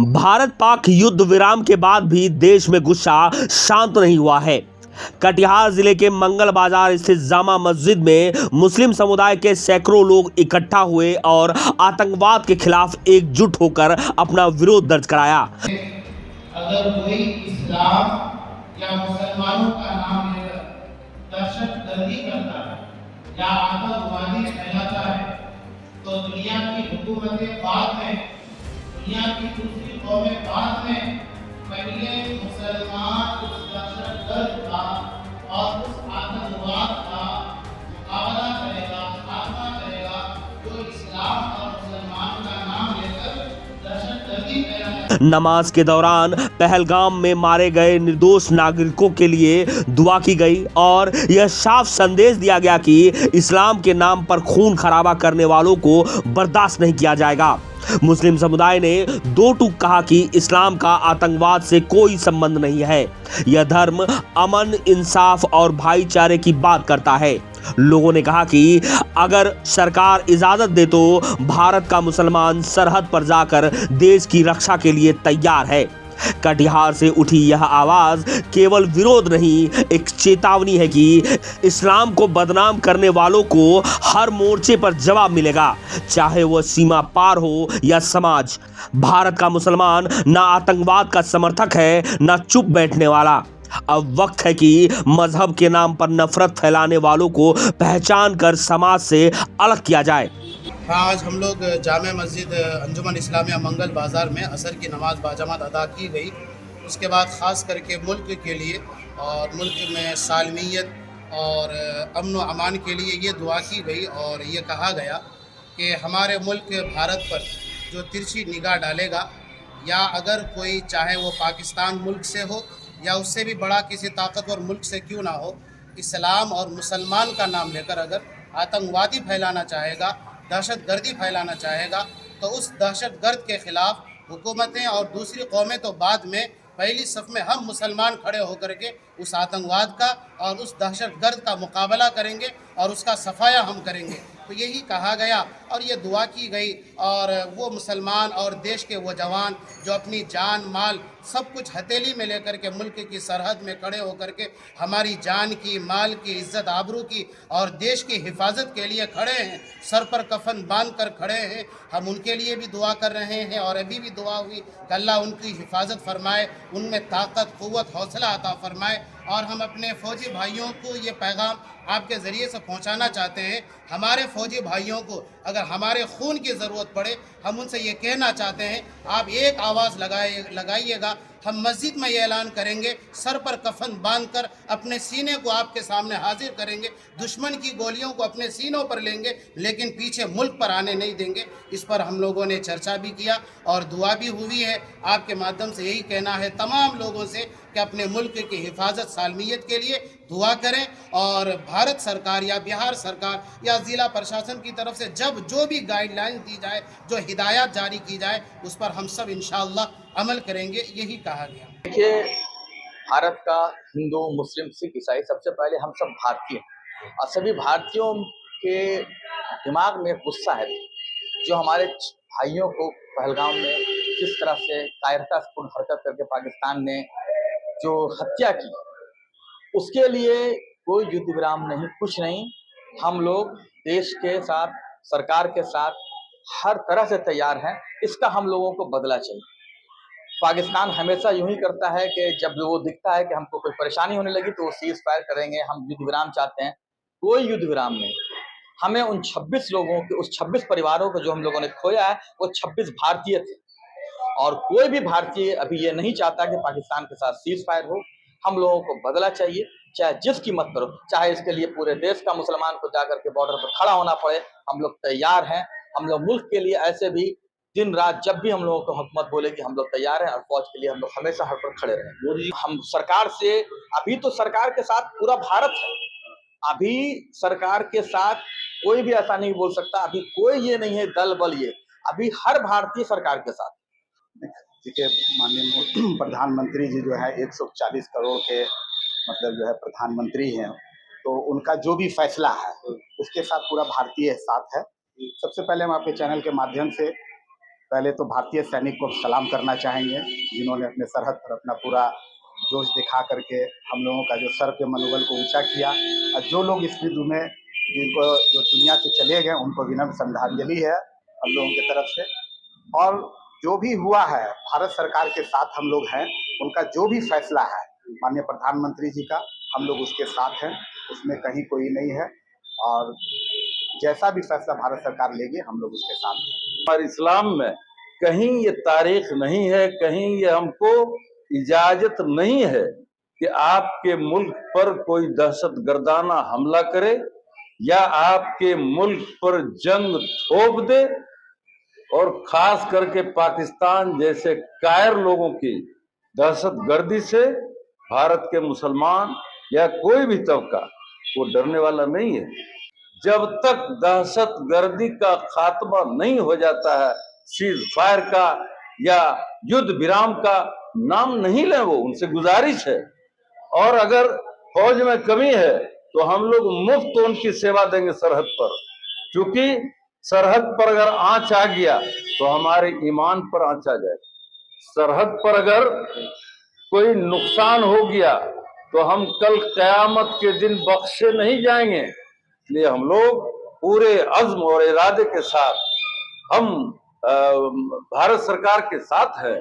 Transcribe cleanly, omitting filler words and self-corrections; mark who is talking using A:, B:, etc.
A: भारत पाक युद्ध विराम के बाद भी देश में गुस्सा शांत नहीं हुआ है। कटिहार जिले के मंगल बाजार स्थित जामा मस्जिद में मुस्लिम समुदाय के सैकड़ों लोग इकट्ठा हुए और आतंकवाद के खिलाफ एकजुट होकर अपना विरोध दर्ज कराया।
B: अगर कोई इस्लाम या मुसलमानों का नाम लेकर दहशतगर्दी करता है या आतंकवादी फैलाता है तो दुनिया की हुकूमतें बाद में, दुनिया की दूसरी कौमें बाद में, पहले मुसलमान उस दहशतगर्द का और उस आतंकवाद का मुकाबला करेगा, खात्मा करेगा जो इस्लाम और मुसलमान का नाम लेकर दहशतगर्दी फैलाता है।
A: नमाज के दौरान पहलगाम में मारे गए निर्दोष नागरिकों के लिए दुआ की गई और यह साफ संदेश दिया गया कि इस्लाम के नाम पर खून खराबा करने वालों को बर्दाश्त नहीं किया जाएगा। मुस्लिम समुदाय ने दो टूक कहा कि इस्लाम का आतंकवाद से कोई संबंध नहीं है। यह धर्म अमन, इंसाफ और भाईचारे की बात करता है। लोगों ने कहा कि अगर सरकार इजाजत दे तो भारत का मुसलमान सरहद पर जाकर देश की रक्षा के लिए तैयार है। कटिहार से उठी यह आवाज केवल विरोध नहीं, एक चेतावनी है कि इस्लाम को बदनाम करने वालों को हर मोर्चे पर जवाब मिलेगा, चाहे वह सीमा पार हो या समाज। भारत का मुसलमान ना आतंकवाद का समर्थक है, ना चुप बैठने वाला। अब वक्त है कि मजहब के नाम पर नफरत फैलाने वालों को पहचान कर समाज से अलग किया जाए।
B: हाँ, आज हम लोग जामे मस्जिद अंजुमन इस्लामिया मंगल बाज़ार में असर की नमाज़ बाजमात अदा की गई। उसके बाद ख़ास करके मुल्क के लिए और मुल्क में सालमियत और अमन व अमान के लिए ये दुआ की गई और ये कहा गया कि हमारे मुल्क भारत पर जो तिरछी निगाह डालेगा या अगर कोई चाहे वो पाकिस्तान मुल्क से हो या उससे भी बड़ा किसी ताकतवर मुल्क से क्यों ना हो, इस्लाम और मुसलमान का नाम लेकर अगर आतंकवादी फैलाना चाहेगा, दहशतगर्दी फैलाना चाहेगा तो उस दहशतगर्द के ख़िलाफ़ हुकूमतें और दूसरी कौमें तो बाद में, पहली सफ़ में हम मुसलमान खड़े होकर के उस आतंकवाद का और उस दहशतगर्द का मुकाबला करेंगे और उसका सफाया हम करेंगे। तो यही कहा गया और ये दुआ की गई और वो मुसलमान और देश के वो जवान जो अपनी जान माल सब कुछ हथेली में लेकर के मुल्क की सरहद में खड़े होकर के हमारी जान की, माल की, इज़्ज़त आबरू की और देश की हिफाजत के लिए खड़े हैं, सर पर कफन बांध कर खड़े हैं, हम उनके लिए भी दुआ कर रहे हैं और अभी भी दुआ हुई कि अल्लाह उनकी हिफाजत फरमाए, उनमें ताकत, क़ुव्वत, हौसला अता फरमाए। और हम अपने फ़ौजी भाइयों को ये पैगाम आपके ज़रिए से पहुंचाना चाहते हैं। हमारे फ़ौजी भाइयों को अगर हमारे खून की ज़रूरत पड़े, हम उनसे ये कहना चाहते हैं, आप एक आवाज़ लगाइएगा। हम मस्जिद में ये ऐलान करेंगे, सर पर कफन बांधकर अपने सीने को आपके सामने हाजिर करेंगे, दुश्मन की गोलियों को अपने सीनों पर लेंगे लेकिन पीछे मुल्क पर आने नहीं देंगे। इस पर हम लोगों ने चर्चा भी किया और दुआ भी हुई है। आपके माध्यम से यही कहना है तमाम लोगों से कि अपने मुल्क की हिफाजत, सालमियत के लिए दुआ करें और भारत सरकार या बिहार सरकार या ज़िला प्रशासन की तरफ से जब जो भी गाइडलाइन दी जाए, जो हिदायत जारी की जाए, उस पर हम सब इंशाअल्लाह अमल करेंगे, यही कहा गया।
C: देखिए, भारत का हिंदू, मुस्लिम, सिख, ईसाई सबसे पहले हम सब भारतीय हैं और सभी भारतीयों के दिमाग में गुस्सा है जो हमारे भाइयों को पहलगाम में जिस तरह से कायरतापूर्ण हरकत करके पाकिस्तान ने जो हत्या की, उसके लिए कोई युद्ध विराम नहीं, कुछ नहीं। हम लोग देश के साथ, सरकार के साथ हर तरह से तैयार हैं। इसका हम लोगों को बदला चाहिए। पाकिस्तान हमेशा यूं ही करता है कि जब वो दिखता है कि हमको कोई परेशानी होने लगी तो वो सीज फायर करेंगे, हम युद्ध विराम चाहते हैं। कोई युद्ध विराम नहीं। हमें उन 26 लोगों के, उस 26 परिवारों को जो हम लोगों ने खोया है, वो 26 भारतीय थे और कोई भी भारतीय अभी ये नहीं चाहता कि पाकिस्तान के साथ सीज फायर हो। हम लोगों को बदला चाहिए, चाहे जिस कीमत पर हो, चाहे इसके लिए पूरे देश का मुसलमान को जाकर के बॉर्डर पर खड़ा होना पड़े, हम लोग तैयार हैं। हम लोग मुल्क के लिए ऐसे भी दिन रात जब भी हम लोगों को हुकूमत बोलेगी हम लोग तैयार हैं और फौज के लिए हम लोग हमेशा हर पर खड़े रहें। हम सरकार से, अभी तो सरकार के साथ पूरा भारत है, अभी सरकार के साथ कोई भी ऐसा नहीं बोल सकता, अभी कोई ये नहीं है दल बल, ये अभी हर भारतीय सरकार के साथ।
D: देखिए, माननीय प्रधानमंत्री जी जो है 140 करोड़ के मतलब जो है प्रधानमंत्री हैं, तो उनका जो भी फैसला है उसके साथ पूरा भारतीय साथ है। सबसे पहले मैं आपके चैनल के माध्यम से पहले तो भारतीय सैनिक को सलाम करना चाहेंगे, जिन्होंने अपने सरहद पर अपना पूरा जोश दिखा करके हम लोगों का जो सर के मनोबल को ऊंचा किया। और जो लोग इस युद्ध में जिनको जो दुनिया से चले गए, उनको विनम्र श्रद्धांजलि है हम लोगों की तरफ से। और जो भी हुआ है, भारत सरकार के साथ हम लोग हैं। उनका जो भी फैसला है माननीय प्रधानमंत्री जी का, हम लोग उसके साथ हैं, उसमें कहीं कोई नहीं है। और जैसा भी फैसला भारत सरकार लेगी, हम लोग उसके साथ हैं।
E: हमारे इस्लाम में कहीं ये तारीख नहीं है, कहीं ये हमको इजाजत नहीं है कि आपके मुल्क पर कोई दहशतगर्दाना हमला करे या आपके मुल्क पर जंग थोप दे। और खास करके पाकिस्तान जैसे कायर लोगों की दहशतगर्दी से भारत के मुसलमान या कोई भी तबका वो डरने वाला नहीं है। जब तक दहशतगर्दी का खात्मा नहीं हो जाता है, सीज फायर का या युद्ध विराम का नाम नहीं ले वो, उनसे गुजारिश है। और अगर फौज में कमी है तो हम लोग मुफ्त उनकी सेवा देंगे सरहद पर, क्योंकि सरहद पर अगर आंच आ गया तो हमारे ईमान पर आंच आ जाए। सरहद पर अगर कोई नुकसान हो गया तो हम कल कयामत के दिन बख्शे नहीं जाएंगे। इसलिए हम लोग पूरे अज़्म और इरादे के साथ हम भारत सरकार के साथ हैं।